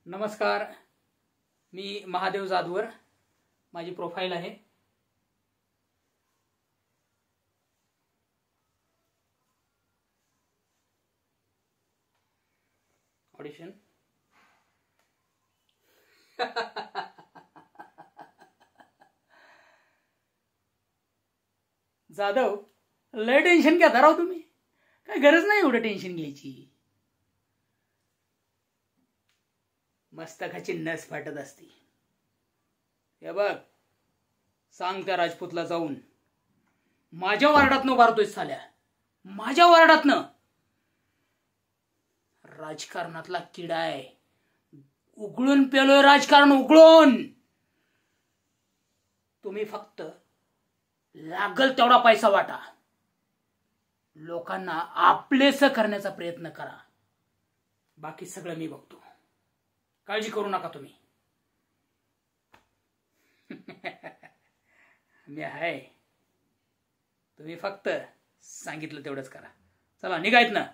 नमस्कार, मी महादेव जाधवर. माझी प्रोफाईल आहे. ऑडिशन. जाधव, लय टेन्शन घ्या राव तुम्ही. काय गरज नाही एवढं टेन्शन घ्यायची. मस्तकाची नस फाटत असते. हे बघ, सांग त्या राजपूतला जाऊन, माझ्या वार्डातनं उभारतोय साल्या, माझ्या वार्डातनं. राजकारणातला किडा आहे, उघडून पेलोय राजकारण, उघडून. तुम्ही फक्त लागल तेवढा पैसा वाटा, लोकांना आपलेसं करण्याचा प्रयत्न करा. बाकी सगळं मी बघतो, काळजी करू नका तुम्ही. मी आहे, तुम्ही फक्त सांगितलं तेवढंच करा. चला, निघायत ना.